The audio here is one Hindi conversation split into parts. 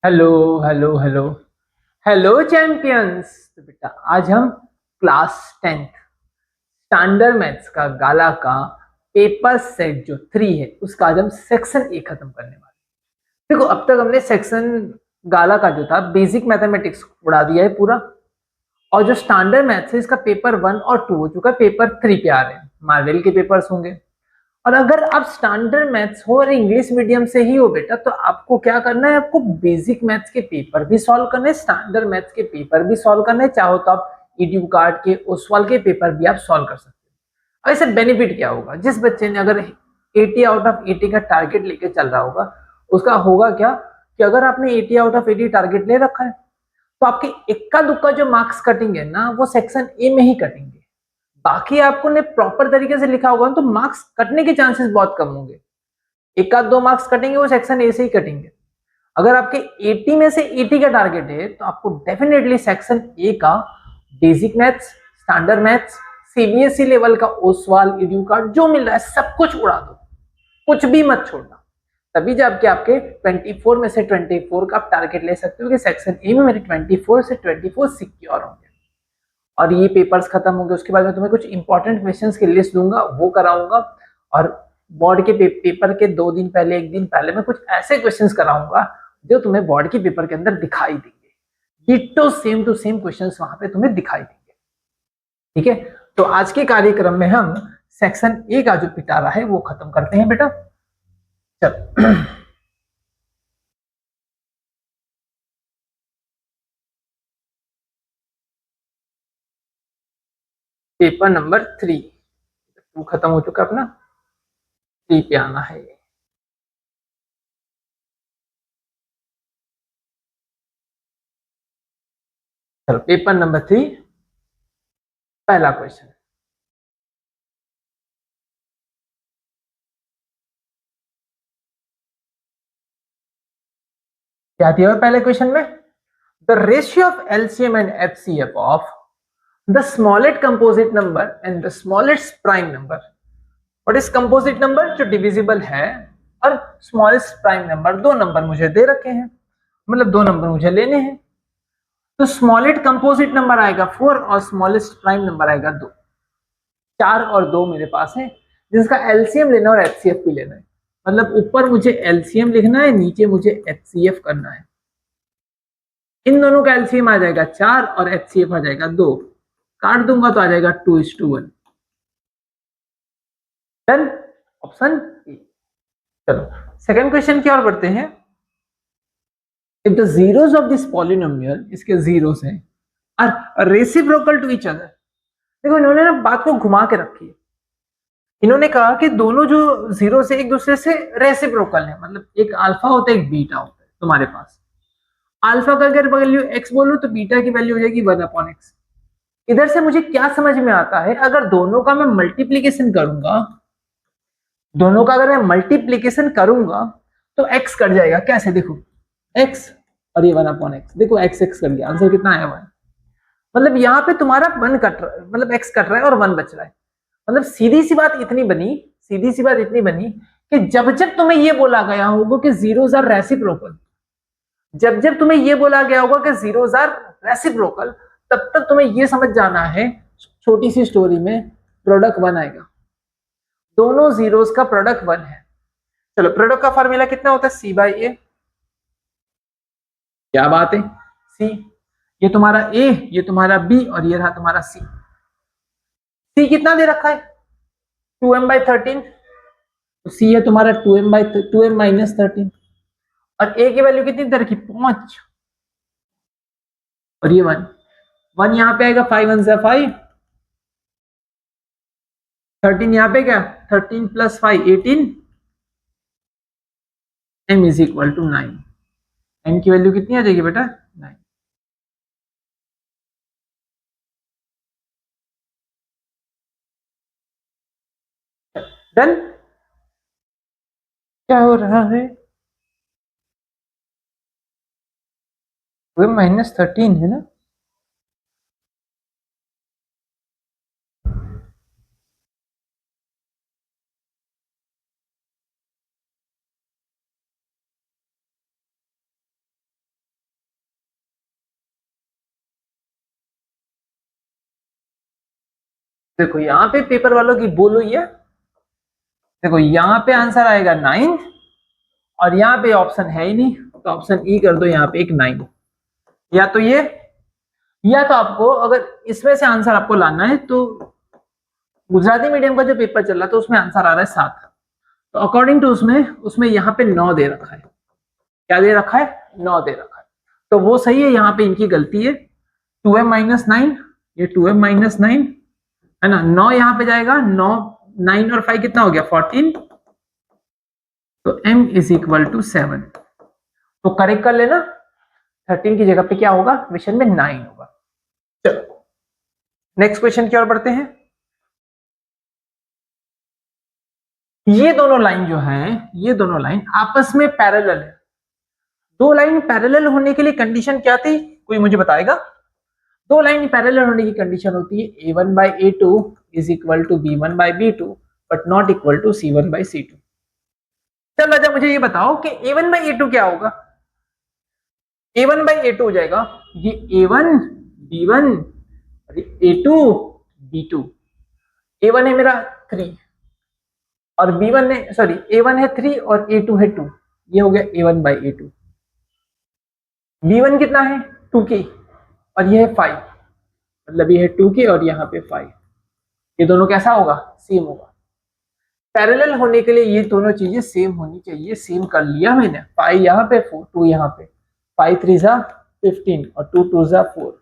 Hello hello hello hello champions. तो बेटा आज हम क्लास 10th स्टैंडर्ड मैथ्स का गाला का पेपर सेट जो 3 है उसका आज हम सेक्शन ए खत्म करने वाले हैं। देखो अब तक हमने सेक्शन गाला का जो था बेसिक मैथमेटिक्स उड़ा दिया है पूरा। और जो स्टैंडर्ड मैथ्स है इसका पेपर 1 और 2 हो चुका है, पेपर 3 पे आ रहे हैं, मार्वेल के पेपर्स होंगे। और अगर आप स्टैंडर्ड मैथ्स हो और इंग्लिश मीडियम से ही हो बेटा तो आपको क्या करना है, आपको बेसिक मैथ्स के पेपर भी सॉल्व करने हैं, स्टैंडर्ड मैथ्स के पेपर भी सॉल्व करने हैं। चाहो तो आप ईडीयू कार्ड के ओसवाल के पेपर भी आप सॉल्व कर सकते हो। ऐसे बेनिफिट क्या होगा, जिस बच्चे ने अगर 80 आउट ऑफ 80 का टारगेट लेके चल रहा होगा उसका होगा क्या कि अगर आपने 80 आउट ऑफ 80 टारगेट ले रखा है तो आपके इक्का दुक्का जो मार्क्स कटेंगे ना वो सेक्शन ए में ही कटेंगे। बाकी आपको ने प्रॉपर तरीके से लिखा होगा तो मार्क्स कटने के चांसेस बहुत कम होंगे। एक आध दो मार्क्स कटेंगे वो सेक्शन ए से ही कटेंगे। अगर आपके 80 में से 80 का टारगेट है तो आपको डेफिनेटली सेक्शन ए का basic maths, standard maths, CBSE level का ओसवाल ईडीयू कार्ड जो मिल रहा है सब कुछ उड़ा दो, कुछ भी मत छोड़ना। तभी जाके आपके 24 में से 24 का आप टारगेट ले सकते हो कि सेक्शन ए में मेरे 24 से 24 सिक्योर होंगे। और ये पेपर्स खत्म होंगे उसके बाद मैं तुम्हें कुछ इंपॉर्टेंट क्वेश्चंस की लिस्ट दूंगा, वो कराऊंगा। और बोर्ड के पेपर के 2 दिन पहले 1 दिन पहले मैं कुछ ऐसे क्वेश्चंस कराऊंगा जो तुम्हें बोर्ड के पेपर के अंदर दिखाई देंगे। Ditto same to same questions वहां पे तुम्हें दिखाई देंगे। ठीक है, तो आज के कार्यक्रम में हम सेक्शन ए का जो पिटारा है वो खत्म करते हैं बेटा। चल पेपर नंबर 3 2 खत्म हो चुका अपना, 3 पे आना है। चलो पेपर नंबर 3 पहला क्वेश्चन क्या दिया हुआ पहले क्वेश्चन में, the ratio of LCM and HCF of the smallest composite number and the smallest prime number. What is composite number, जो डिविजिबल है, और स्मॉलेस्ट प्राइम नंबर, दो नंबर मुझे दे रखे हैं, मतलब दो नंबर मुझे लेने हैं। तो स्मॉलेस्ट कंपोजिट नंबर आएगा 4 और स्मॉलेस्ट प्राइम नंबर आएगा 2। 4 और 2 मेरे पास है जिसका एलसीएम लेना और एचसीएफ भी लेना है। मतलब ऊपर मुझे एलसीएम लिखना है, नीचे मुझे एचसीएफ करना है। इन दोनों का एलसीएम आ जाएगा 4 और एचसीएफ आ जाएगा 2। काट दूंगा तो आ जाएगा 2:1। Done, option A. चलो सेकंड क्वेश्चन की ओर बढ़ते हैं। If the zeros of this polynomial, इसके जीरोस हैं, are reciprocal to each other. देखो इन्होंने ना बात को घुमा के रखी है। इन्होंने कहा कि दोनों जो जीरो से एक दूसरे से रेसिप्रोकल है, मतलब एक अल्फा होता है एक बीटा होता है। तुम्हारे पास अल्फा का अगर वैल्यू एक्स बोलो तो बीटा की वैल्यू हो जाएगी 1/x। इधर से मुझे क्या समझ में आता है, अगर दोनों का मैं मल्टीप्लीकेशन करूंगा, दोनों का अगर मैं मल्टीप्लीकेशन करूंगा तो x कट जाएगा। कैसे, देखो x और ये 1/x, देखो x x कट गया, आंसर कितना आया 1। मतलब यहाँ पे तुम्हारा 1 कट रहा है, मतलब x कट रहा है और 1 बच रहा है। मतलब सीधी सी बात इतनी बनी, सीधी सी बात इतनी बनी कि जब जब तुम्हें ये बोला गया होगा कि जीरोस आर रेसिप्रोकल, जब जब तुम्हें ये बोला गया होगा कि जीरोस आर रेसिप्रोकल, तब तक तुम्हें ये समझ जाना है, छोटी सी स्टोरी में प्रोडक्ट 1 आएगा। दोनों जीरोस का प्रोडक्ट 1 है। चलो प्रोडक्ट का फॉर्मूला कितना होता है, C/A। क्या बात है, सी, ये तुम्हारा ए, ये तुम्हारा बी और ये रहा तुम्हारा सी। सी कितना दे रखा है, 2m/13। तो सी है तुम्हारा 2m - 13 और ए की वैल्यू कितनी दे रखी, 5 और ये 1। 1 यहाँ पे आएगा, 5 1 से 5, 13 यहाँ पे क्या, 13 + 5 18, m = 9। m की वैल्यू कितनी आ जाएगी बेटा, 9। डन, क्या हो रहा है, 2m - 13 है ना। देखो यहाँ पे पेपर वालों की बोल हुई है, देखो यहाँ पे आंसर आएगा 9 और यहाँ पे ऑप्शन है ही नहीं, तो ऑप्शन ई कर दो यहाँ पे एक 9। या तो ये, या तो आपको अगर इसमें से आंसर आपको लाना है तो गुजराती मीडियम का जो पेपर चल रहा था उसमें आंसर आ रहा है 7, तो अकॉर्डिंग टू उसमें उसमें यहाँ पे 9 दे रखा है। क्या दे रखा है? 9 दे रखा है, तो वो सही है, यहाँ पे इनकी गलती है। 2m-9, ये 2m-9 है ना, 9 यहाँ पे जाएगा, 9 9 और 5 कितना हो गया 14, तो m इज इक्वल टू 7, तो करेक्ट कर लेना, 13 की जगह पे क्या होगा, क्वेश्चन में 9 होगा। चलो नेक्स्ट क्वेश्चन की ओर बढ़ते हैं। ये दोनों लाइन जो है, ये दोनों लाइन आपस में पैरेलल है। दो लाइन पैरेलल होने के लिए कंडीशन क्या थी, कोई मुझे बताएगा? दो लाइन पैरेलल होने की कंडीशन होती है a1/a2 is equal to b1/b2 but not equal to c1/c2। चल राजा मुझे ये बताओ कि a1/a2 क्या होगा? a1/a2 हो जाएगा ये a1 b1 और a2 b2। a1 है मेरा 3 और b1 है, सॉरी a1 है 3 और a2 है 2, ये हो गया a1/a2। b1 कितना है 2k और ये है 5, मतलब ये है 2k और यहाँ पे 5, ये दोनों कैसा होगा, सेम होगा। पैरेलल होने के लिए ये दोनों चीजें सेम होनी चाहिए, सेम कर लिया मैंने, 5 यहाँ पे 4 2 यहाँ पे, 5 3 जा 15 और 2 2 जा 4,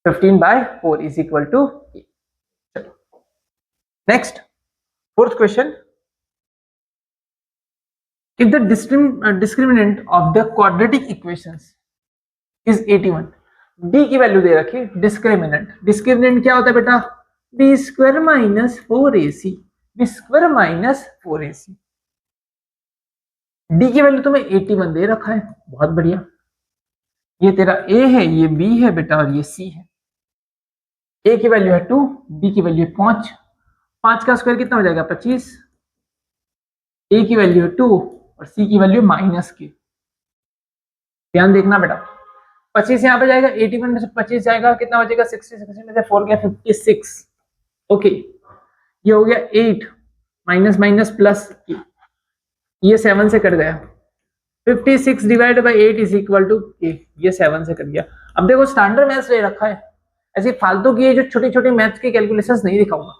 15/4 is equal to. Next fourth question, if the discriminant of the quadratic equations is 81, d की वैल्यू दे रखी है, डिस्क्रिमिनेंट क्या होता है बेटा, b square minus 4ac, b square minus 4ac। d की वैल्यू तुम्हें 81 दे रखा है, बहुत बढ़िया, ये तेरा a है, ये b है बेटा और ये c है। a की वैल्यू है 2, b की वैल्यू है 5, 5 का स्क्वायर कितना हो जाएगा 25, a की वैल्यू है 2 और c की वैल्यू माइनस की। ध्यान देखना बेटा, 25 यहाँ पे जाएगा, 81 में से 25 जाएगा, कितना बचेगा 60, 60 में से 4 गया 56। ओके, ये हो गया 8 माइनस माइनस प्लस, ये 7 से कट गया, 56 divide by 8 is equal to k, ये 7 से कट गया। अब देखो स्टैंडर्ड मैथ्स ले रखा है, ऐसे फालतू की जो छोटी छोटी मैथ्स की कैलकुलेशंस नहीं दिखाऊंगा।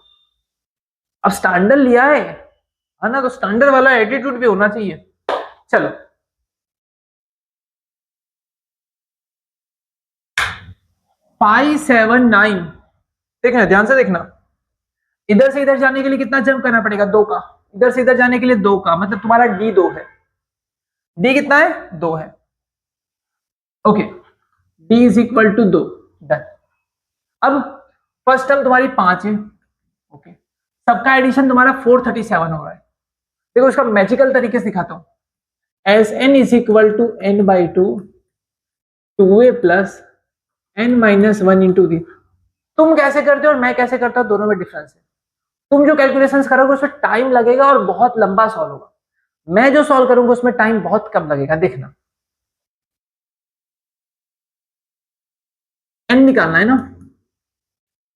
अब स्टैंडर्ड लिया है ना, तो स्टैंडर्ड वाला एटीट्यूड भी होना चाहिए। चलो 5 7 9, देखना ध्यान से देखना, इधर से इधर जाने के लिए कितना जंप करना पड़ेगा, 2 का, इधर से इधर जाने के लिए 2 का, मतलब तुम्हारा d 2 है, d कितना है 2 है। Okay, d is equal to 2, done. अब फर्स्ट टर्म तुम्हारी 5 है, ओके, सबका एडिशन तुम्हारा 437 हो रहा है। देखो इसका मैजिकल तरीके से दिखाता हूं, S N is equal to n by 2 2a plus n minus 1 into D. तुम कैसे करते हो और मैं कैसे करता हूं, दोनों में डिफरेंस है। तुम जो कैलकुलेशंस करोगे उसमें टाइम लगेगा और बहुत लंबा सॉल्व होगा, मैं जो सॉल्व करूंगा उसमें टाइम बहुत कम लगेगा। देखना, n निकालना है ना,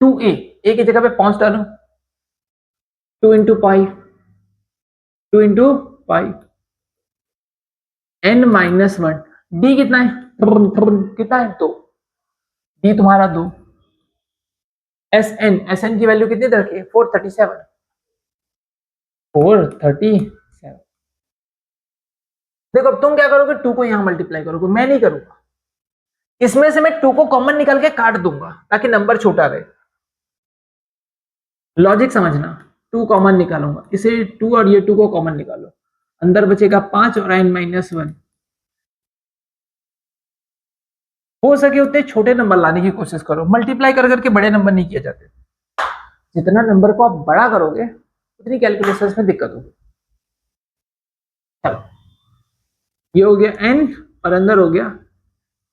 2a, a की जगह पे 5 डालो, 2 into pi, 2 into pi, n minus 1, d कितना है, कितना है 2, d तुम्हारा 2, एस एन की वैल्यू कितनी रखी है 437, 437। देखो अब तुम क्या करोगे, 2 को यहां मल्टीप्लाई करोगे, मैं नहीं करूंगा, इसमें से मैं 2 को कॉमन निकाल के काट दूंगा ताकि नंबर छोटा रहे। लॉजिक समझना, 2 कॉमन निकालूंगा, इसे 2 और ये 2 को कॉमन निकालो, अंदर बचेगा 5 और n माइनस 1। हो सके उतने छोटे नंबर लाने की कोशिश करो, मल्टीप्लाई कर करके बड़े नंबर नहीं किए जाते। जितना नंबर को आप बड़ा करोगे उतनी कैलकुलेशंस में दिक्कत होगी। चलो ये हो गया n और अंदर हो गया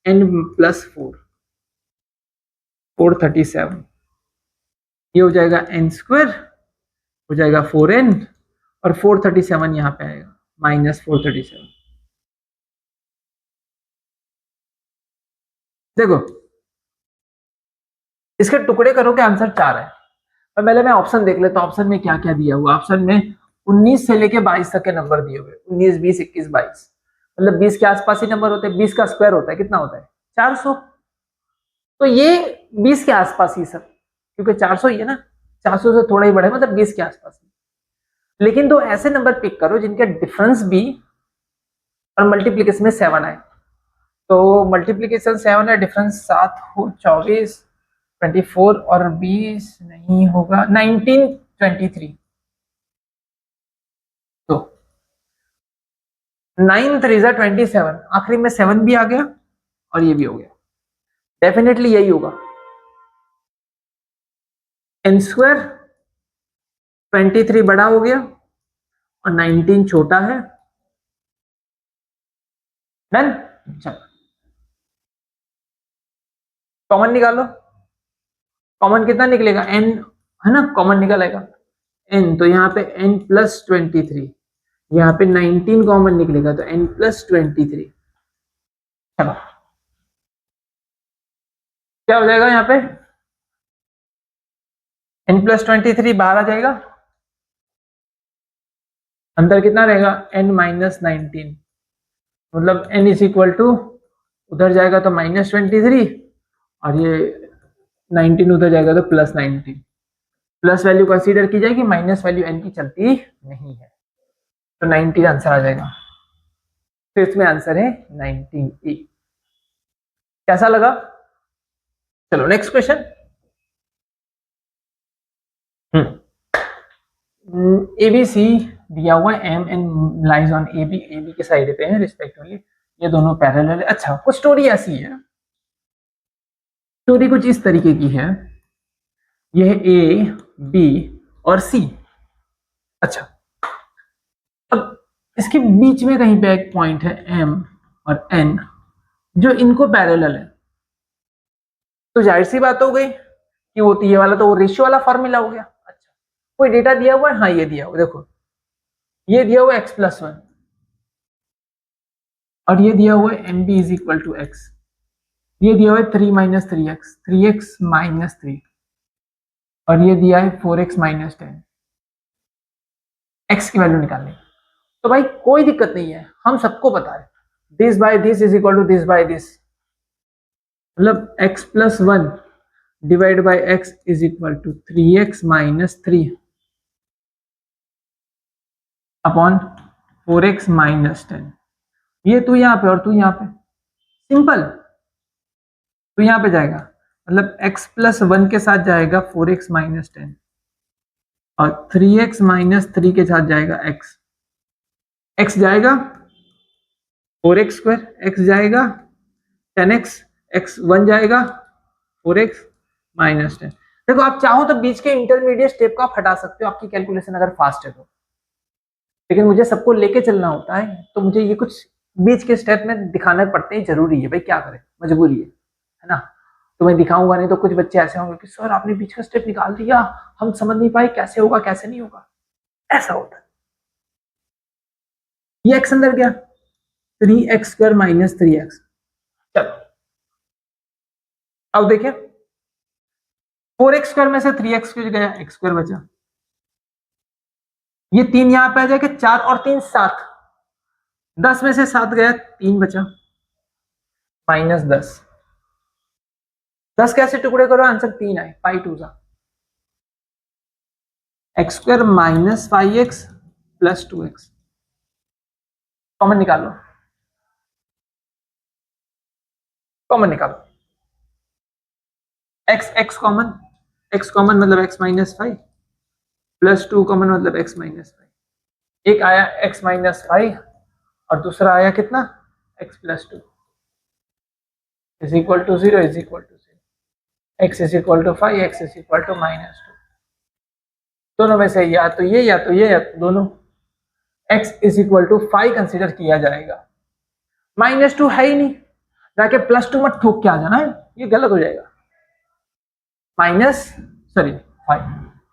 n प्लस 4, 437, ये हो जाएगा n स्क्वायर, हो जाएगा 4n और 437 यहाँ पे आएगा माइनस 437। देखो इसके टुकड़े करोगे आंसर 4 है। और पहले मैं ऑप्शन देख लेता हूँ, ऑप्शन में क्या क्या दिया हुआ। ऑप्शन में 19 से लेके 22 तक के नंबर दिए हुए, 19, 20, 21, 22, मतलब 20 के आसपास ही नंबर होते हैं। 20 का स्क्वायर होता है कितना होता है 400, तो ये 20 के आसपास ही सब, क्योंकि 400 ही है ना, 400 से थोड़ा ही बड़ा है, मतलब 20 के आसपास। लेकिन तो ऐसे नंबर पिक करो जिनके डिफरेंस भी और मल्टीप्लीकेशन में 7 आए। तो मल्टीप्लीकेशन 7 है, डिफरेंस 7 हो 24, 24 और 20 नहीं होगा 19, 23। तो 9 3 27, आखिरी में 7 भी आ गया और ये भी हो गया, डेफिनेटली यही होगा। एन स्क्वायर 23 बड़ा हो गया और 19 छोटा है। डन। चलो कॉमन निकालो, कॉमन कितना निकलेगा n, है ना, कॉमन निकलेगा n, तो यहाँ पे n प्लस 23, यहाँ पे 19 कॉमन निकलेगा तो n प्लस 23। चलो क्या हो जाएगा यहाँ पे, n प्लस 23 बाहर आ जाएगा, अंदर कितना रहेगा n माइनस 19, मतलब n इज इक्वल टू, उधर जाएगा तो माइनस 23 और ये 19 उधर जाएगा तो प्लस 19। प्लस वैल्यू कंसीडर की जाएगी, माइनस वैल्यू n की चलती नहीं है, तो 19 आंसर आ जाएगा। तो इसमें आंसर है 19 ए। कैसा लगा? चलो नेक्स्ट क्वेश्चन। एबीसी दिया हुआ M and lies on AB, AB के साइड पे है रिस्पेक्टिवली, ये दोनों पैरेलल है। अच्छा कुछ स्टोरी ऐसी है, स्टोरी कुछ इस तरीके की है, यह ए बी और सी। अच्छा अब इसके बीच में कहीं पे एक पॉइंट है एम और एन जो इनको पैरेलल है, तो जाहिर सी बात हो गई कि वो तो ये वाला तो वो रेशियो वाला फॉर्मूला हो गया। अच्छा कोई डेटा दिया हुआ है, हाँ ये दिया हुआ, देखो ये दिया हुआ एक्स प्लस 1 और ये दिया हुआ है M B is equal to x, ये दिया हुआ है 3 माइनस 3x, 3x माइनस 3, और ये दिया है 4x माइनस 10, x की वैल्यू निकालनी। तो भाई कोई दिक्कत नहीं है, हम सबको पता है this by this is equal to this by this, मतलब x plus 1 divide by x is equal to 3x minus 3 upon 4x minus 10। ये तू यहाँ पे और तू यहाँ पे, सिंपल, तू यहाँ पे जाएगा मतलब x प्लस 1 के साथ जाएगा 4x माइनस 10 और 3x माइनस 3 के साथ जाएगा x जाएगा 4x स्क्वायर, x जाएगा 10x, x 1 जाएगा 4x माइनस 10। देखो आप चाहो तो बीच के इंटरमीडिएट स्टेप को आप हटा सकते हो, आपकी कैलकुलेशन अगर फास्ट है तो, लेकिन मुझे सबको लेके चलना होता है तो मुझे ये कुछ बीच के स्टेप में दिखाने पड़ते हैं, जरूरी है भाई, क्या करें, मजबूरी है ना। तो मैं दिखाऊंगा नहीं तो कुछ बच्चे ऐसे होंगे कि सर आपने बीच का स्टेप निकाल दिया, हम समझ नहीं पाए कैसे होगा कैसे नहीं होगा, ऐसा होता है। ये एक्स अंदर गया 3x स्क्वायर माइनस 3x। चलो अब देखिए 4x स्क्वायर में से 3x स्क्वायर गया, एक्स स्क्वायर बचा, ये 3 यहां पे आ जाएगा, 4 और 3 7, 10 में से 7 गया, 3 बचा माइनस 10, 10 कैसे टुकड़े करो आंसर 3 आए, पाई टू जा x square minus 5x plus 2x, common निकालो, कॉमन निकालो, x कॉमन, x कॉमन मतलब x माइनस 5 प्लस 2 कॉमन मतलब x माइनस 5, एक आया x माइनस 5 और दूसरा आया कितना x plus 2 is equal to 0 is equal to 0, x is equal to 5, x is equal to minus 2, दोनों में से या तो ये या तो ये या तो दोनों, x is equal to 5 consider किया जाएगा, माइनस 2 है ही नहीं, जाके प्लस 2 मत ठोक के आ जाना है, ये गलत हो जाएगा, माइनस सॉरी 5,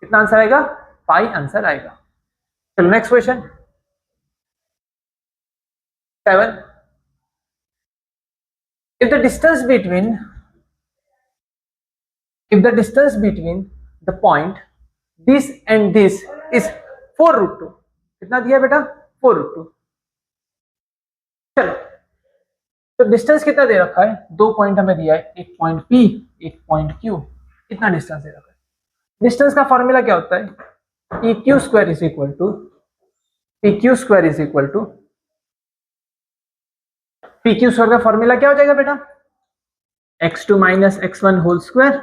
कितना आंसर आएगा 5 आंसर आएगा। चलो next question 7, if the distance between if the distance between the point this and this is 4√2, कितना दिया बेटा 4√2। चलो तो डिस्टेंस कितना दे रखा है, 2 पॉइंट हमें दिया है, एक पॉइंट P एक पॉइंट Q, इतना डिस्टेंस दे रखा है। डिस्टेंस का फॉर्मूला क्या होता है, PQ square is equal to PQ square is equal to PQ square का फॉर्मूला क्या हो जाएगा बेटा, x2 minus x1 whole square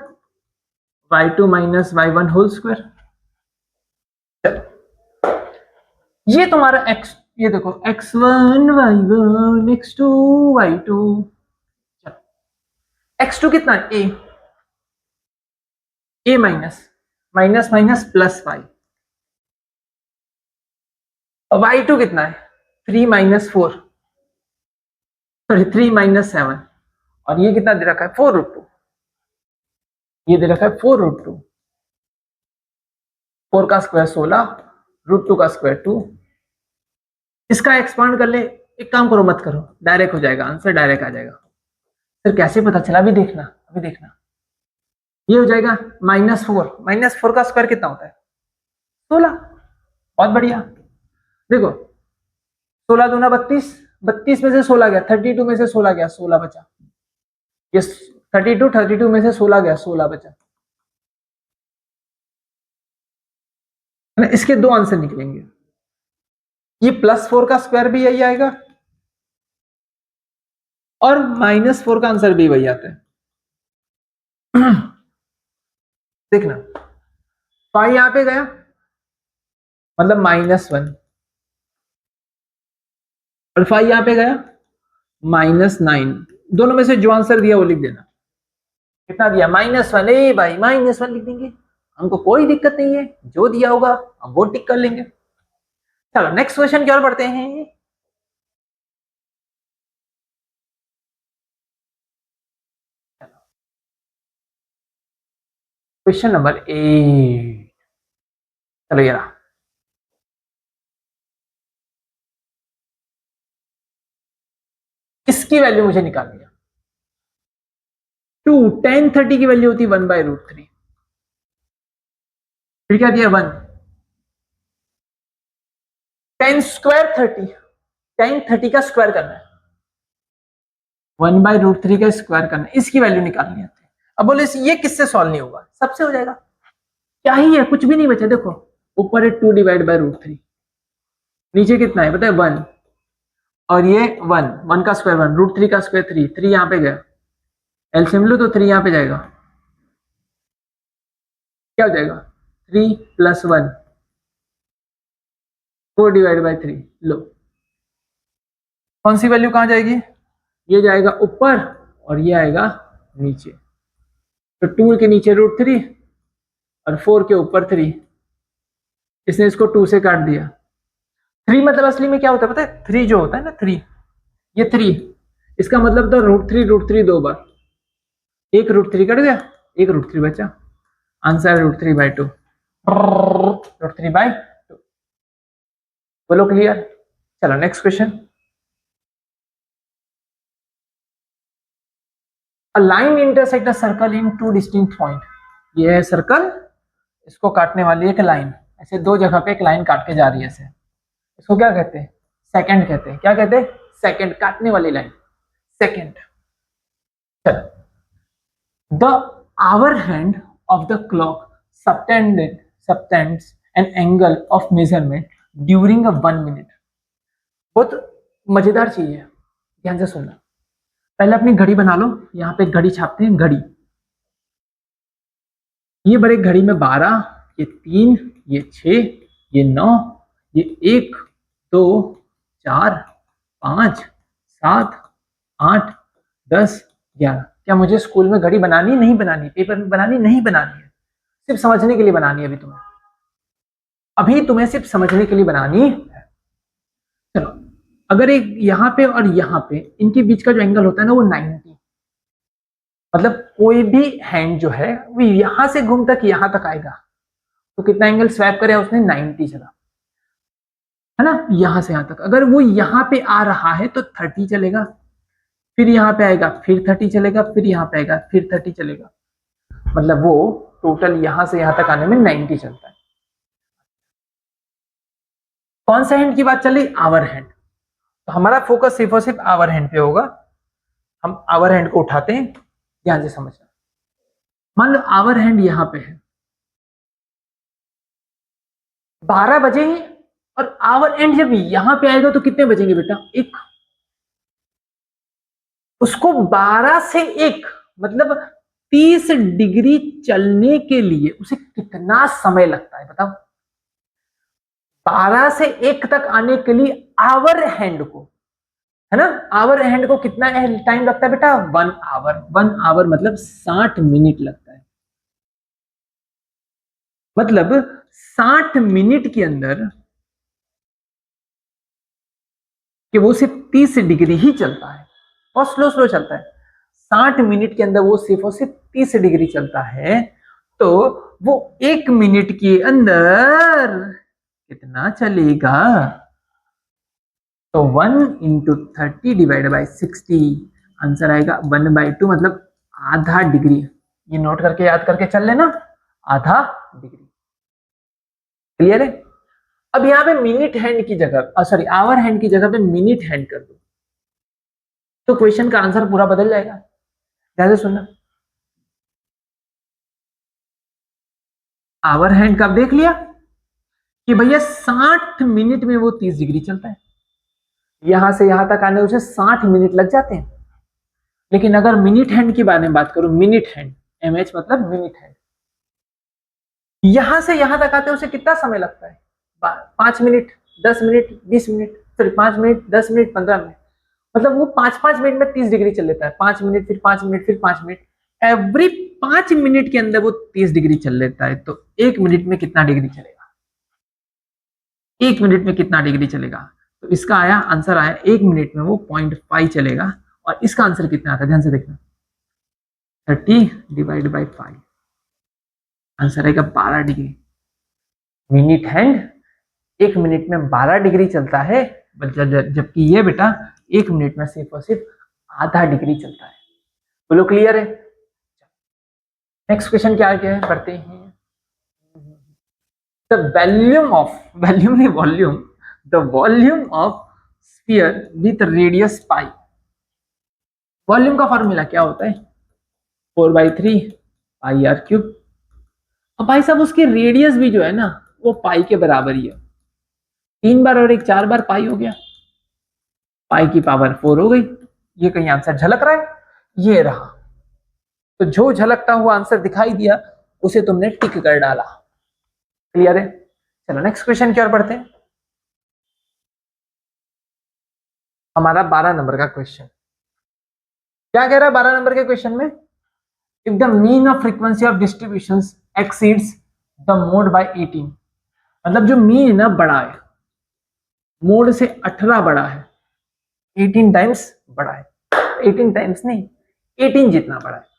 y2 minus y1 whole square. ये तुम्हारा x, ये देखो x1 y1 x2 y2, x2 कितना है a minus minus minus plus y, और y2 कितना है 3 माइनस 4, सॉरी 3 माइनस 7, और ये कितना दे रखा है 4√2, ये दे रखा है 4√2, 4 का स्क्वायर 16, √2 का स्क्वायर 2। इसका एक्सपांड कर ले, एक काम करो मत करो, डायरेक्ट हो जाएगा आंसर, डायरेक्ट आ जाएगा। फिर कैसे पता चला, अभी देखना अभी देखना, ये हो जाएगा -4 का स्क्वायर कितना होता है 16, बहुत बढ़िया। देखो 16 दूना 32, 32 में से 16 गया, 32 में से 16 गया, 16 बचा, ये 32 में से 16 गया, 16 बचा, इसके दो आंसर निकलेंगे, ये +4 का स्क्वायर भी यही आएगा और -4 का आंसर भी वही आता है। देखना 5 यहां पे गया मतलब -1, और 5 यहां पे गया -9, दोनों में से जो आंसर दिया वो लिख देना। कितना दिया -1, ए भाई -1 लिख देंगे, हमको कोई दिक्कत नहीं है, जो दिया होगा हम वो टिक कर लेंगे। चलो नेक्स्ट क्वेश्चन की ओर बढ़ते हैं। क्वेश्चन नंबर 8, चलो ये रहा, इसकी वैल्यू मुझे निकालनी है। 2 tan 30 की वैल्यू होती है 1/√3, फिर क्या दिया 1, tan स्क्वायर 30, tan 30 का स्क्वायर करना है, 1/√3 का स्क्वायर करना है, इसकी वैल्यू निकालनी है। अब बोले ये किससे सॉल्व नहीं होगा, सबसे हो जाएगा, क्या ही है, कुछ भी नहीं बचा। देखो ऊपर है 2 / √3, नीचे कितना है पता है 1, और ये 1 का स्क्वायर 1, √3 का स्क्वायर 3, 3 यहां पे गया, एलसीएम लो तो 3 यहां पे जाएगा, क्या हो जाएगा 3 + 1, 4 / 3, लो कौन सी वैल्यू कहां जाएगी, ये जाएगा ऊपर और ये आएगा नीचे, तो 2 के नीचे √3 और 4 के ऊपर 3, इसने इसको 2 से काट दिया। 3 मतलब असली में क्या होता है पता है, 3 जो होता है ना 3, ये 3, इसका मतलब तो √3 2 बार, एक √3 कट गया, एक √3 बचा, आंसर है √3/2, √3/2। बोलो क्लियर। चलो next question. A line intersect a circle in 2 distinct point, ये है सर्कल, इसको काटने वाली एक लाइन, ऐसे दो जगह पे एक लाइन काट के जा रही है ऐसे, इसको क्या कहते हैं सेकंड कहते हैं, क्या कहते हैं सेकंड, काटने वाली line second. The hour hand of the clock subtends an angle of measurement during a 1 minute। बहुत मजेदार चीज है, ध्यान से सुनना। पहले अपनी घड़ी बना लो, यहाँ पे घड़ी छापते हैं, घड़ी, ये बड़े घड़ी में 12, ये 3, ये 6, ये 9, ये 1 2 4 5 7 8 10 11। क्या मुझे स्कूल में घड़ी बनानी नहीं बनानी, पेपर में बनानी नहीं बनानी है, सिर्फ समझने के लिए बनानी है अभी तुम्हें सिर्फ समझने के लिए बनानी है। चलो अगर एक यहाँ पे और यहाँ पे इनके बीच का जो एंगल होता है ना वो 90, मतलब कोई भी हैंड जो है वो यहां से घूम तक यहां तक आएगा, तो कितना एंगल स्वैप करे उसने 90 चला है ना, यहां से यहां तक। अगर वो यहाँ पे आ रहा है तो 30 चलेगा, फिर यहाँ पे आएगा फिर 30 चलेगा, फिर यहाँ पे आएगा फिर 30 चलेगा। मतलब वो टोटल यहां से यहां तक आने में 90 चलता है। कौन सा हैंड की बात चल रही? Hour hand. तो हमारा फोकस सिर्फ और सिर्फ आवर हैंड पे होगा। हम आवर हैंड को उठाते हैं, ध्यान से समझना। मान लो आवर हैंड यहां पे है, 12 बजेंगे, और आवर एंड जब यहां पे आएगा तो कितने बजेंगे बेटा? 1। उसको 12 से 1 मतलब 30 डिग्री चलने के लिए उसे कितना समय लगता है बताओ? 12 से 1 तक आने के लिए आवर हैंड को, है ना, आवर हैंड को कितना टाइम लगता है बेटा? 1 आवर। 1 आवर मतलब 60 मिनट लगता है। मतलब 60 मिनट के अंदर कि वो सिर्फ 30 डिग्री ही चलता है, और स्लो स्लो चलता है। 60 मिनट के अंदर वो सिर्फ और सिर्फ 30 डिग्री चलता है, तो वो 1 मिनट के अंदर कितना चलेगा? तो 1 इंटू 30 डिवाइड बाई 60, आंसर आएगा 1/2 मतलब आधा डिग्री। ये नोट करके याद करके चल लेना, आधा डिग्री। क्लियर है? अब यहां पे मिनट हैंड की जगह, सॉरी आवर हैंड की जगह पे मिनट हैंड कर दो, तो क्वेश्चन का आंसर पूरा बदल जाएगा। ध्यान से सुनना। आवर हैंड का देख लिया कि भैया 60 मिनट में वो 30 डिग्री चलता है, यहां से यहां तक आने उसे 60 मिनट लग जाते हैं। लेकिन अगर मिनट हैंड की बारे में बात करूं, मिनट हैंड, MH मतलब मिनट हैंड, यहां से यहां तक आते उसे कितना समय लगता है? 5 minute, 10 minute, 20 minute, sorry 5 minute, 10 minute, 15 minute. मतलब वो 5-5 मिनट में 30 डिग्री चल लेता है। 5 मिनट, फिर 5 मिनट, फिर 5 मिनट, एवरी 5 मिनट के अंदर वो 30 डिग्री चल लेता है। तो 1 मिनट में कितना डिग्री चलेगा? 1 मिनट में कितना डिग्री चलेगा? तो इसका आया आंसर आया 1 मिनट में वो 0.5 चलेगा। और इसका आंसर कितना आता है? ध्यान से देखना, 30 डिवाइड बाई 5, आंसर आएगा 12 डिग्री। मिनट हैंड 1 मिनट में 12 डिग्री चलता है, जबकि ये बेटा 1 मिनट में सिर्फ और सिर्फ आधा डिग्री चलता है। बोलो क्लियर है? नेक्स्ट क्वेश्चन क्या है पढ़ते हैं। द वॉल्यूम ऑफ, वॉल्यूम नहीं volume, the volume of sphere with radius pi. Volume का फॉर्मूला क्या होता है? 4/3 पाई आर क्यूब। अब भाई साहब उसकी रेडियस भी जो है ना वो पाई के बराबर ही है। 3 बार और 1 4 बार पाई हो गया, पाई की पावर 4 हो गई। ये कहीं आंसर झलक रहा है? ये रहा। तो जो झलकता हुआ आंसर दिखाई दिया उसे तुमने टिक कर डाला। क्लियर है? चलो नेक्स्ट क्वेश्चन की ओर बढ़ते हैं। हमारा 12 नंबर का क्वेश्चन क्या कह रहा है? 12 नंबर के क्वेश्चन में, if the mean of frequency of distribution exceeds the mode bye 18, मतलब जो मीन है ना बड़ा है, मोड से 18 बड़ा है, 18 टाइम्स बड़ा है, 18 टाइम्स नहीं, 18 जितना बड़ा है।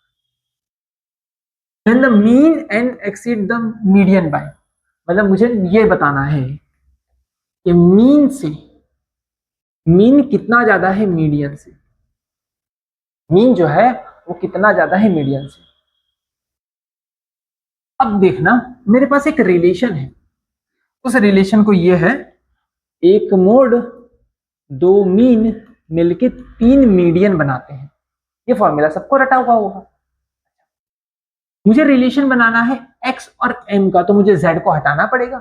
Then the mean and exceed the median by, मतलब मुझे ये बताना है कि मीन से, मीन कितना ज्यादा है मीडियन से, मीन जो है वो कितना ज्यादा है मीडियन से। अब देखना मेरे पास एक रिलेशन है, उस रिलेशन को ये है, एक मोड 2 मीन मिलके 3 मीडियन बनाते हैं। ये फॉर्मूला सबको रटा हुआ होगा। मुझे रिलेशन बनाना है x और m का, तो मुझे z को हटाना पड़ेगा।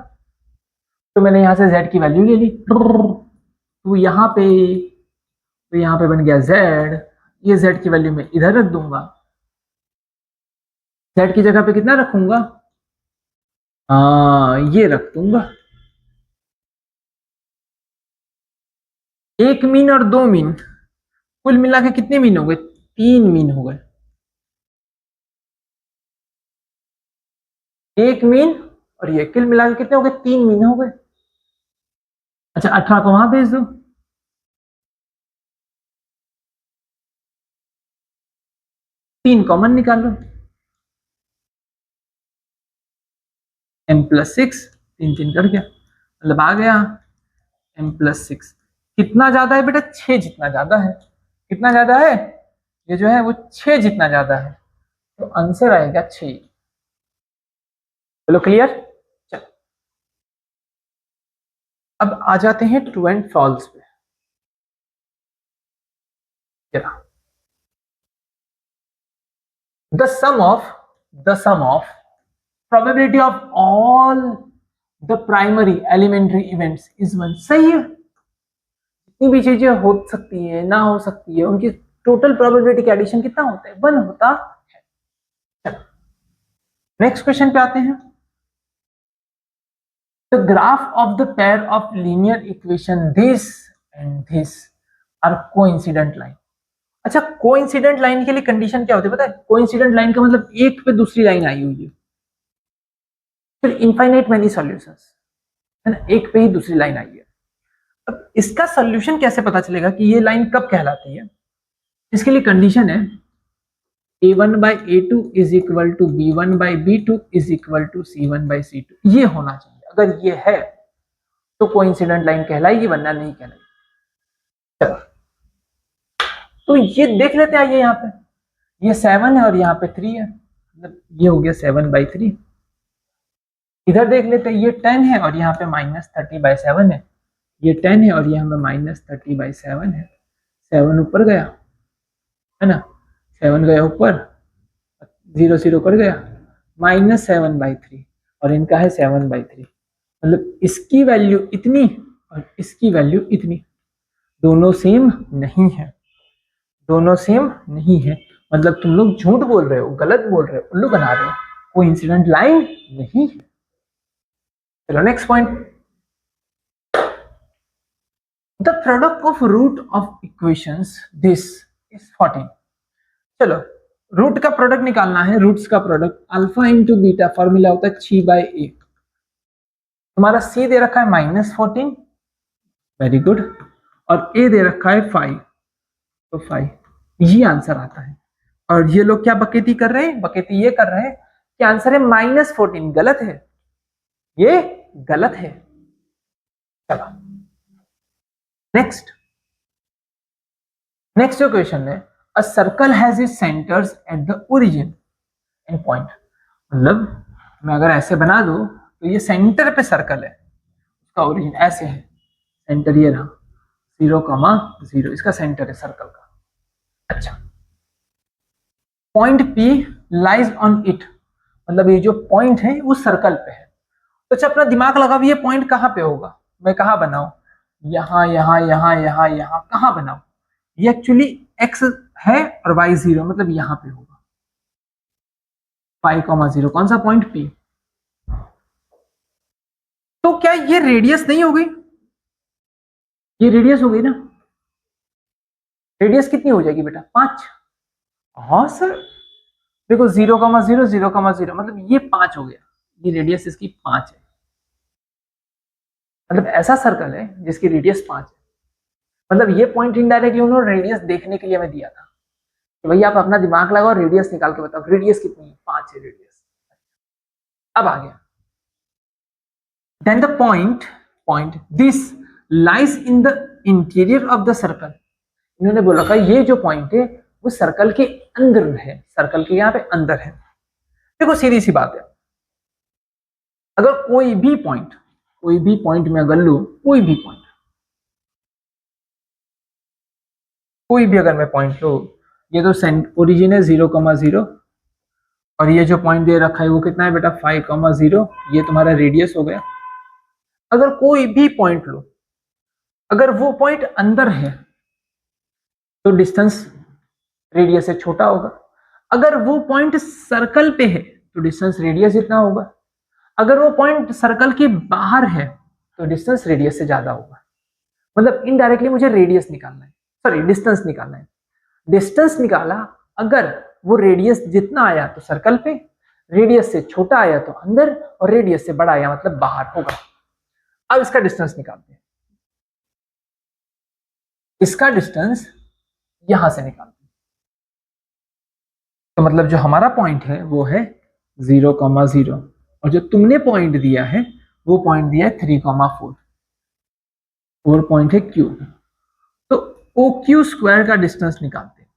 तो मैंने यहां से z की वैल्यू ले ली, तो यहां पे, तो यहां पे बन गया z। ये z की वैल्यू मैं इधर रख दूंगा, z की जगह पे कितना रखूंगा? ये रख दूंगा। एक मीन और 2 मीन, कुल मिला के कितने मीन हो गए? 3 मीन हो गए। एक मीन और ये कुल मिला के कितने हो गए? 3 मीन हो गए। अच्छा 18 को वहां भेज दो, तीन कॉमन निकाल लो, m+6, 3 कट गया, मतलब आ गया m+6। कितना ज्यादा है बेटा? 6 जितना ज्यादा है। कितना ज्यादा है? ये जो है वो 6 जितना ज्यादा है। तो आंसर आएगा 6। चलो क्लियर। चलो अब आ जाते हैं ट्रू एंड फॉल्स पे। चलो the sum of probability of all the primary elementary events is 1। सही है, जितनी भी चीजें हो सकती है ना हो सकती है उनकी टोटल प्रोबेबिलिटी का एडिशन कितना होता है, 1 होता है। नेक्स्ट क्वेश्चन पे आते हैं। The graph of the pair of linear equation this and this are coincident line. अच्छा, कोइंसिडेंट लाइन के लिए कंडीशन क्या होती है पता है? कोइंसिडेंट लाइन का मतलब एक पे दूसरी लाइन आई हुई है, फिर इनफाइनाइट मैनी सॉल्यूशंस, है ना, एक पे ही दूसरी लाइन आई है। अब इसका सोल्यूशन कैसे पता चलेगा कि ये लाइन कब कहलाती है? इसके लिए कंडीशन है a1 by a2 is equal to b1 by b2 is equal to c1 by c2। ये होना चाहिए। अगर ये है तो कोइंसिडेंट लाइन कहलाएगी, वरना नहीं कहलाएगी। चलो तो ये देख लेते हैं। ये यहाँ पे ये 7 है और यहाँ पे 3 है, मतलब ये हो गया 7/3। इधर देख लेते हैं, ये 10 है और यहाँ पे -30/7 है। ये 10 है और यहाँ पे -30/7 है। 7 ऊपर गया, है ना, 7 गया ऊपर, 0 0 कर गया, -7/3 और इनका है 7/3। मतलब इसकी वैल्यू इतनी और इसकी वैल्यू इतनी, दोनों सेम नहीं है, दोनों सेम नहीं है। मतलब तुम लोग झूठ बोल रहे हो, गलत बोल रहे हो, उल्लू बना रहे हो, कोइंसिडेंट लाइन नहीं है। चलो next point. The product of root of equations this is 14। चलो रूट का प्रोडक्ट निकालना है। रूट्स का product alpha into beta, formula होता है 6/8। तुम्हारा सी दे रखा है -14, वेरी गुड, और ए दे रखा है 5, तो 5, ये आंसर आता है। और ये लोग क्या बकेती कर रहे हैं? बकेती ये कर रहे हैं कि आंसर है -14। गलत है, ये गलत है। चलो नेक्स्ट जो क्वेश्चन है, a circle has its centres at the origin and point. मतलब मैं अगर ऐसे बना दूं तो ये सेंटर पे सर्कल है, उसका ओरिजिन ऐसे है, सेंटर ये रहा 0,0, इसका सेंटर है सर्कल का। अच्छा, point P lies on it, मतलब ये जो पॉइंट है वो सर्कल पे है। तो अच्छा अपना दिमाग लगाओ, ये पॉइंट कहाँ पे होगा? मैं कहाँ बनाऊं? यहाँ यहाँ यहाँ यहाँ यहाँ, कहाँ बनाऊं? ये एक्चुअली x है और y 0, मतलब यहाँ पे होगा 5,0। कौन सा पॉइंट? P। तो क्या ये रेडियस नहीं हो गई? ये रेडियस हो गई ना। रेडियस कितनी हो जाएगी बेटा? 5। हाँ सर, देखो 0,0 0,0, मतलब ये 5 हो गया, ये रेडियस इसकी 5 है। मतलब ऐसा सर्कल है जिसकी रेडियस 5 है। मतलब ये पॉइंट इनडायरेक्टली उन्होंने रेडियस देखने के लिए मैं दिया था कि भैया आप अपना दिमाग लगाओ, रेडियस निकाल के बताओ रेडियस कितनी है? 5 है रेडियस। अब आ गया, then the point this lies in the interior of the circle. इन्होंने बोला था ये जो पॉइंट है वो सर्कल के अंदर है, सर्कल के यहाँ पे अंदर है। देखो सीधी सी बात है, अगर कोई भी पॉइंट में अगर लू, कोई भी अगर मैं पॉइंट लू, ये तो ओरिजिन है 0,0 और ये जो पॉइंट दे रखा है वो कितना है बेटा? 5,0। ये तुम्हारा रेडियस हो गया। अगर कोई भी पॉइंट लो, अगर वो पॉइंट अंदर है तो डिस्टेंस रेडियस से छोटा होगा। अगर वो पॉइंट सर्कल पे है तो डिस्टेंस रेडियस जितना होगा। अगर वो पॉइंट सर्कल के बाहर है तो डिस्टेंस रेडियस से ज्यादा होगा। मतलब इनडायरेक्टली मुझे रेडियस निकालना है, सॉरी डिस्टेंस निकालना है। डिस्टेंस निकाला, अगर वो रेडियस जितना आया तो सर्कल पे, रेडियस से छोटा आया तो अंदर, और रेडियस से बड़ा आया मतलब बाहर होगा। अब इसका डिस्टेंस निकालते हैं। इसका डिस्टेंस यहां से निकालते हैं। तो मतलब जो हमारा पॉइंट है वो है 0,0 और जो तुमने पॉइंट दिया है वो पॉइंट दिया है 3,4। 4 पॉइंट है Q। तो OQ स्क्वायर का डिस्टेंस निकालते हैं,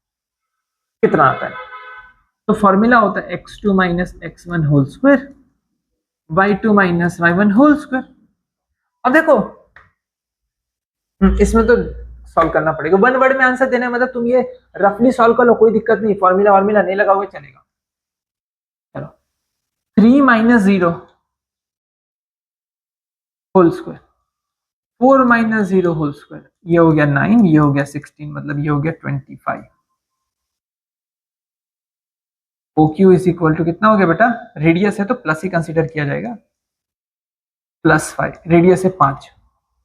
कितना आता है? तो फॉर्मूला होता है x2 minus x1 whole square, y2 minus y1 whole square. अब देखो इसमें तो सॉल्व करना पड़ेगा, वन वर्ड में आंसर देने मतलब तुम ये रफली सॉल्व कर लो, कोई दिक्कत नहीं, फॉर्मूला वार्मूला नहीं लगाओगे चलेगा। चलो 3 minus 0 whole square, 4 minus 0 whole square, ये हो गया 9, ये हो गया 16, मतलब ये हो गया 25। O Q is equal to कितना हो गया बेटा, रेडियस है तो प्लस ही कंसीडर किया जाएगा, +5, रेडियस है 5,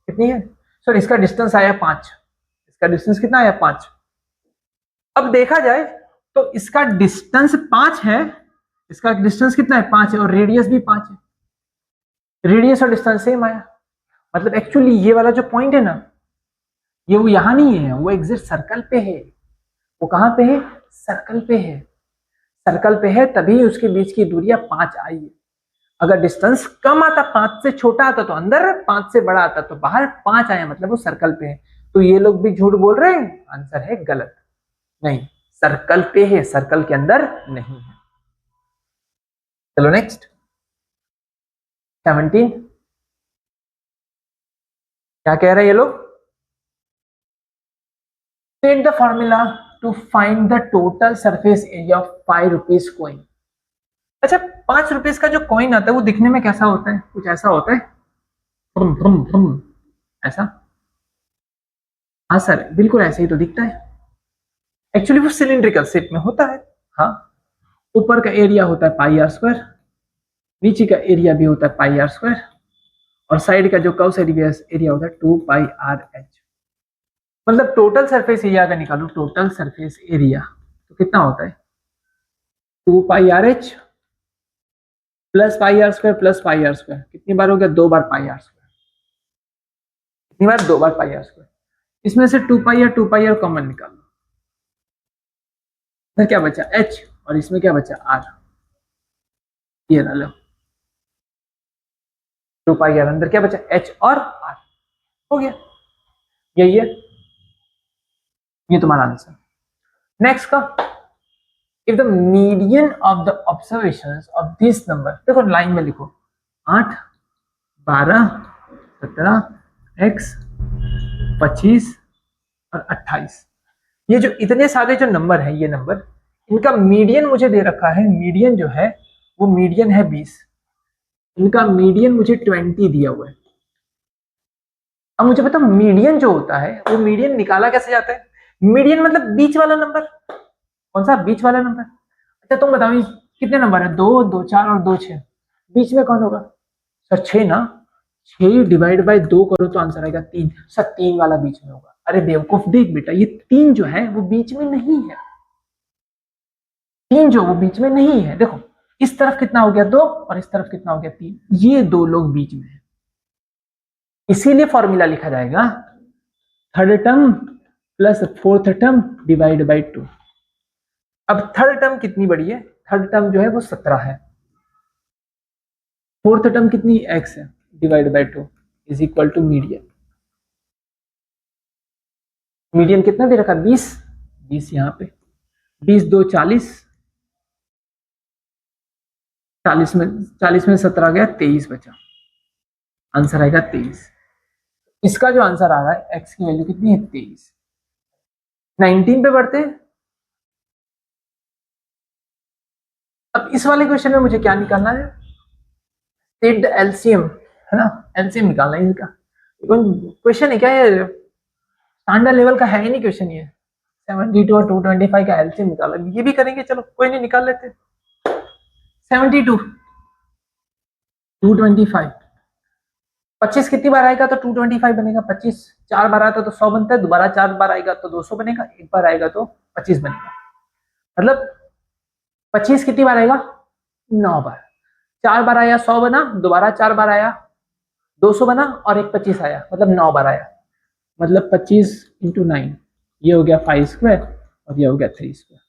कितनी है सर, इसका डिस्टेंस आया 5, इसका डिस्टेंस कितना आया 5। अब देखा जाए तो इसका डिस्टेंस 5 है, इसका डिस्टेंस कितना है 5 है, और रेडियस भी 5 है, रेडियस और डिस्टेंस सेम आया, मतलब एक्चुअली ये वाला जो पॉइंट है ना, ये वो यहां नहीं है, वो एग्जैक्ट सर्कल पे है। वो कहां पे है, सर्कल पे है, सर्कल पे है, तभी उसके बीच की दूरियां 5 आई है। अगर डिस्टेंस कम आता, 5 से छोटा आता तो अंदर, 5 से बड़ा आता तो बाहर, 5 आया मतलब वो सर्कल पे है। तो ये लोग भी झूठ बोल रहे हैं, आंसर है गलत, नहीं सर्कल पे है, सर्कल के अंदर नहीं है। चलो नेक्स्ट 17, क्या कह रहे हैं ये लोग, state the formula to find the total surface area of 5 rupees coin. अच्छा 5 रुपीज का जो कॉइन आता है वो दिखने में कैसा होता है, कुछ ऐसा होता है, भ्रम भ्रम भ्रम ऐसा, हाँ सर बिल्कुल ऐसे ही तो दिखता है, एक्चुअली वो सिलिंड्रिकल शेप में होता है। हाँ, ऊपर का एरिया होता है पाई आर स्क्वायर, नीचे का एरिया भी होता है पाई आर स्क्वायर, और साइड का जो कर्व रेडियस एरिया होता है 2 पाई आर एच। मतलब टोटल सरफेस एरिया का निकालो, टोटल सरफेस एरिया तो कितना होता है 2 pi r h plus pi r square plus pi r square, कितनी बार हो गया, 2 बार पाई आर स्क्वायर, कितनी बार, 2 बार पाई आर स्क्वायर। इसमें से 2 pi are 2 pi are common निकाल लो, फिर क्या बचा h, और इसमें क्या बचा r, ये लो 2 पाई आर, अंदर क्या बचा h और r, हो गया, यही है, ये तुम्हारा आंसर। नेक्स्ट का, if the median of the observations of this number, देखो लाइन में लिखो 8 12 17 x 25 और 28, ये जो इतने सारे जो नंबर है, ये नंबर इनका मीडियन मुझे दे रखा है, मीडियन जो है वो मीडियन है 20, इनका मीडियन मुझे 20 दिया हुआ है। अब मुझे पता मीडियन जो होता है वो मीडियन निकाला कैसे जाता है, मीडियन मतलब बीच वाला नंबर, कौन सा बीच वाला नंबर। अच्छा तुम बताओ कितने नंबर है, 2 2 4 और 2 6, बीच में कौन होगा सर 6 ना, 6 डिवाइड बाय 2 करो तो आंसर आएगा 3, सर 3 वाला बीच में होगा। अरे बेवकूफ देख बेटा, ये 3 जो है वो बीच में नहीं है, 3 जो वो बीच में नहीं है, देखो इस तरफ कितना हो गया 2 और इस तरफ कितना हो गया 3, ये 2 लोग बीच में है, इसीलिए फॉर्मूला लिखा जाएगा third term plus fourth term divide by 2। अब थर्ड टर्म कितनी बड़ी है, थर्ड टर्म जो है वो 17 है, फोर्थ टर्म कितनी x है, divide by 2 is equal to median, median कितना दे रखा 20, 20 यहाँ पे 20 2 40, 40 में 17 गया 23 बचा, आंसर आएगा 23। इसका जो आंसर आ रहा है x की वैल्यू कितनी है 23। 19 पे बढ़ते हैं, अब इस वाले क्वेश्चन में मुझे क्या निकालना है, स्टेट द एलसीएम, है ना, एलसीएम निकालना है इसका, क्वेश्चन है क्या ये, स्टैंडर्ड लेवल का है ही नहीं क्वेश्चन ये, 72 और 225 का एलसीएम निकाला, ये भी करेंगे, चलो कोई नहीं निकाल लेते। 72 225, 25 कितनी बार आएगा तो 225 बनेगा, 25 4 बार आता तो 100 बनता है, दोबारा 4 बार आएगा तो 200 बनेगा, एक बार आएगा तो 25 बनेगा, मतलब 25 कितनी बार आएगा 9 बार, 4 बार आया 100 बना, दोबारा 4 बार आया 200 बना, और एक 25 आया, मतलब 9 बार आया, मतलब 25 इंटू 9, ये हो गया 5 स्क्वायर और ये हो गया 3 स्क्वायर।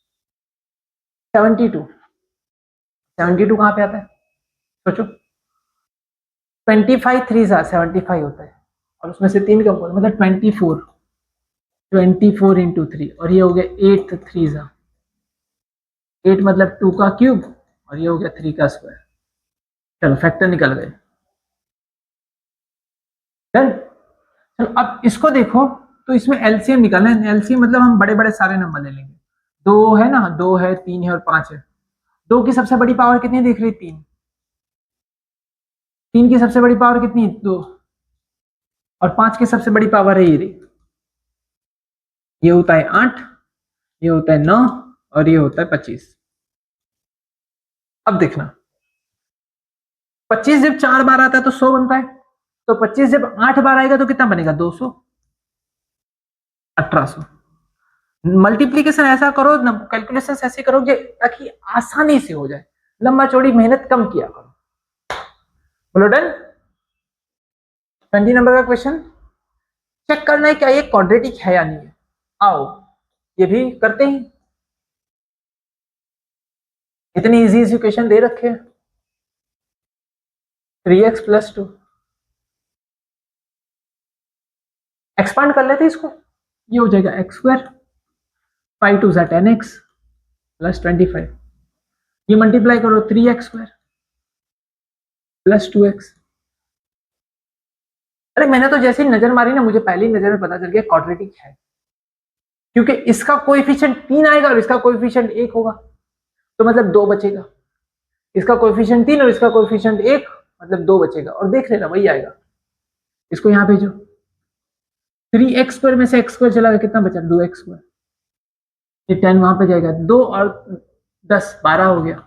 72 72 कहाँ पे आता है सोचो, 25 3 75 होता है, और उसमें से 3 कम मतलब 24 इंटू 3, और ये हो गया 8 3 8 मतलब 2 का क्यूब और ये हो गया 3 का स्क्वायर। चलो फैक्टर निकल गए। डन। चलो अब इसको देखो, तो इसमें एलसीएम निकालना है। एलसीएम मतलब हम बड़े बड़े सारे नंबर ले लेंगे। 2 है ना, 2 है, 3 है और 5 है। 2 की सबसे बड़ी पावर कितनी देख रही? 3। 3 की सबसे बड़ी पावर कितनी? 2। और 5 की सबसे बड़ी पावर है ये रही। ये होता है 8, ये होता है 9 और ये होता है 25। अब देखना, 25 जब 4 बार आता है तो 100 बनता है, तो 25 जब 8 बार आएगा तो कितना बनेगा? 200। 1800। मल्टीप्लीकेशन ऐसा करो, कैलकुलेशन ऐसे करो ताकि आसानी से हो जाए, लंबा चौड़ी मेहनत कम किया करो। बोलो डन। 20 नंबर का क्वेश्चन, चेक करना है क्या ये क्वाड्रेटिक है या नहीं है। आओ ये भी करते हैं। इतनी इजी इजी क्वेश्चन दे रखे हैं। 3x + 2, एक्सपांड कर लेते इसको, ये हो जाएगा x²। 5 2 = 10x + 25। ये मल्टीप्लाई करो 3x² + 2x। अरे मैंने तो जैसे ही नजर मारी ना, मुझे पहली नजर में पता चल गया क्वाड्रेटिक है, क्योंकि इसका कोएफिशिएंट 3 आएगा और इसका कोएफिशिएंट 1 होगा, तो मतलब 2 बचेगा। इसका कोएफिशिएंट 3 और इसका कोएफिशिएंट 1, मतलब 2 बचेगा। और देख लेना वही आएगा। इसको यहां भेजो, 3x² में से x² चला गया, कितना बचा? 2x²। ये 10 वहां पे जाएगा, 2 और 10 12 हो गया,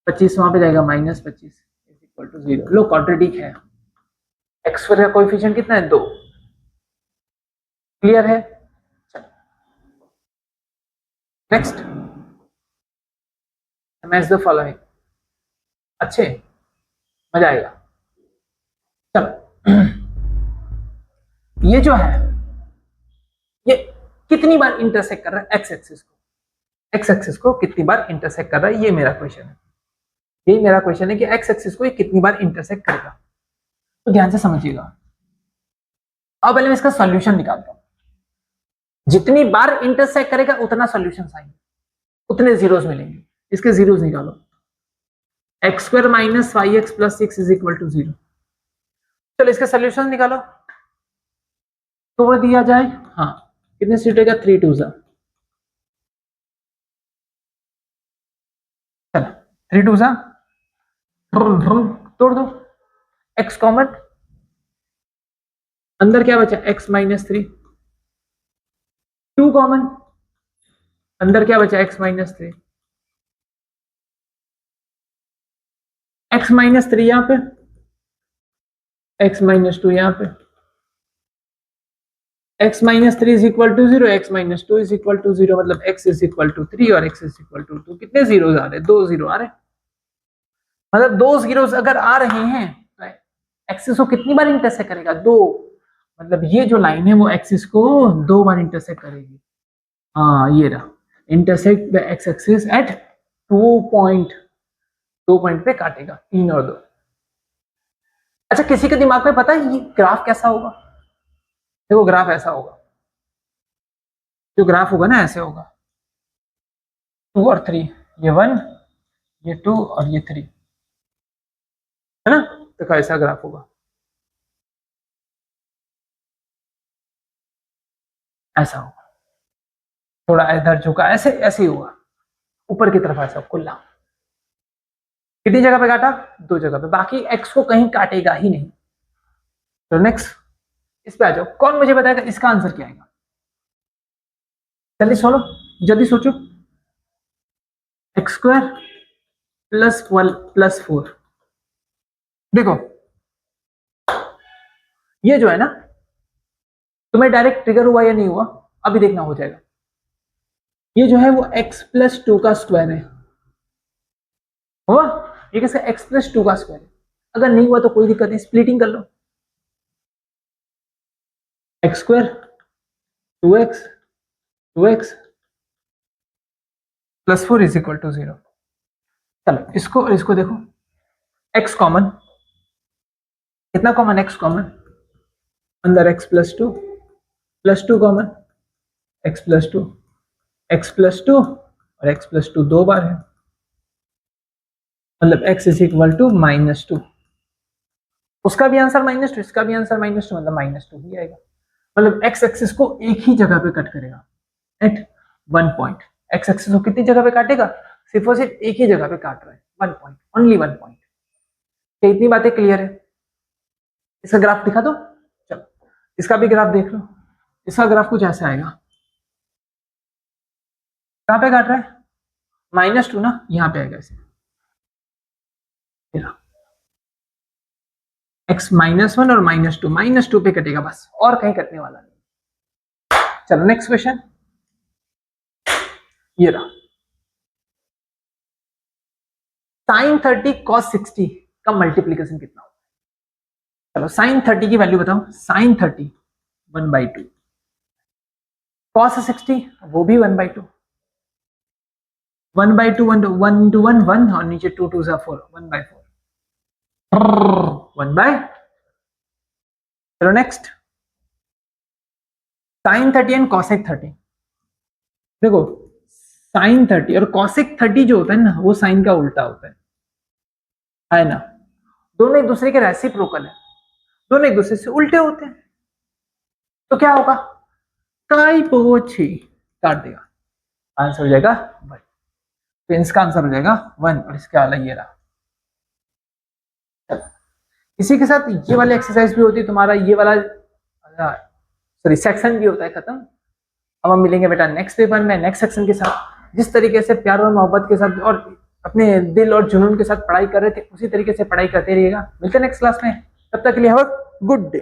25 वहां पे जाएगा, -25 = 0। लो क्वाड्रेटिक है। x² का कोएफिशिएंट कितना है? 2। क्लियर है? Next, match the following. अच्छे, मजा आएगा। चलो ये जो है, ये कितनी बार इंटरसेक्ट कर रहा है एक्स एक्सिस को? एक्स एक्सिस को कितनी बार इंटरसेक्ट कर रहा है, ये मेरा क्वेश्चन है। यही मेरा क्वेश्चन है कि एक्स एक्सिस को ये कितनी बार इंटरसेक्ट करेगा। तो ध्यान से समझिएगा। अब पहले मैं इसका सॉल्यूशन निकालता हूं। जितनी बार इंटरसेक्ट करेगा उतना सॉल्यूशन आएंगे, उतने जीरोस मिलेंगे। इसके जीरोस निकालो। x² - 5x + 6 = 0। चलो इसका सॉल्यूशन निकालो। तोड़ दिया जाए, हाँ कितने से जुटेगा? 3 2 चलो 3 2 तोड़ दो। x कॉमन, अंदर क्या बचा? x - 3। 2 कॉमन, अंदर क्या बचा? x - 3। x - 3 यहां पे, x - 2 यहां पे। x - 3 = 0, x - 2 = 0, मतलब x = 3 और x = 2। कितने जीरोस आ रहे हैं? 2 जीरो आ रहे हैं। मतलब 2 जीरोस अगर आ रहे हैं तो एक्सिस को कितनी बार इंटरसेक्ट करेगा? 2। मतलब ये जो लाइन है वो एक्सिस को 2 बार इंटरसेक्ट करेगी। हाँ ये रहा, intersect the x axis at 2 point पे काटेगा, 3 और 2। अच्छा किसी के दिमाग में पता है ये ग्राफ कैसा होगा? देखो ग्राफ ऐसा होगा, जो ग्राफ होगा ना ऐसे होगा, 2 और 3, ये 1, ये 2 और ये 3, है ना? तो कैसा ग्राफ होगा? ऐसा होगा, थोड़ा इधर झुका, ऐसे ऐसे ही होगा, ऊपर की तरफ ऐसा खुला। कितनी जगह पे काटा? 2 जगह पे, बाकी एक्स को कहीं काटेगा ही नहीं। तो नेक्स्ट इस पे आ जाओ, कौन मुझे बताएगा इसका आंसर क्या आएगा? जल्दी सोचो, जल्दी सोचो। x² + 12 + 4। देखो ये जो है ना, तुम्हें डायरेक्ट ट्रिगर हुआ या नहीं हुआ? अभी देखना हो जाएगा। ये जो है वो x + 2 का स्क्वायर है, हुआ? ये किसका? x + 2 का स्क्वायर है। अगर नहीं हुआ तो कोई दिक्कत नहीं, स्प्लिटिंग कर लो। x² 2x 2x + 4 = 0। चलो इसको और इसको देखो, x कॉमन, कितना कॉमन? x कॉमन, अंदर x + 2 + 2 कॉमन, x + 2 x + 2 और x प्लस 2 2 बार है, मतलब x इज इक्वल टू -2। उसका भी आंसर -2, इसका भी आंसर -2, मतलब -2 ही आएगा। मतलब x एक्सिस को एक ही जगह पे कट करेगा एट 1 पॉइंट। x एक्सिस को कितनी जगह पे काटेगा? सिर्फ और सिर्फ एक ही जगह पे काट रहा है, 1 पॉइंट, ओनली 1 पॉइंट। क्या इतनी बातें क्लियर है? इसका ग्राफ दिखा दो, चलो इसका भी ग्राफ देख लो। इसका ग्राफ कुछ ऐसा आएगा। कहां पे काट रहा है? -2 ना, यहां पे आएगा ऐसे, x -1 और -2 पे कटेगा बस, और कहीं कटने वाला नहीं। चलो नेक्स्ट क्वेश्चन, ये रहा। sin 30 cos 60 का मल्टीप्लीकेशन कितना होगा? चलो sin 30 की वैल्यू बताओ। sin 30 1/2, cos 60 वो भी 1/2, 1/2 1 into 1 1 और नीचे 2 2 4 1/4, 1/। चलो नेक्स्ट, sin 30 एंड cosec 30। देखो sin 30 और cosec 30 जो होता है ना, वो sin का उल्टा होता है ना। दोनों एक दूसरे के रेसिप्रोकल है, दोनों एक दूसरे से उल्टे होते हैं, तो क्या होगा? काई पोछी काट देगा, आंसर हो जाएगा 1। तो इसका आंसर हो जाएगा 1 और इसका वाला ये रहा। इसी के साथ ये वाली एक्सरसाइज भी होती है तुम्हारा, ये वाला सॉरी सेक्शन भी होता है खत्म। अब हम मिलेंगे बेटा नेक्स्ट पेपर में नेक्स्ट सेक्शन के साथ। जिस तरीके से प्यार और मोहब्बत के साथ और अपने दिल और जुनून के साथ पढ़ाई कर रहे थे, उसी तरीके से पढ़ाई करते रहिएगा। मिलते हैं नेक्स्ट क्लास में, तब तक के लिए हैव अ गुड डे।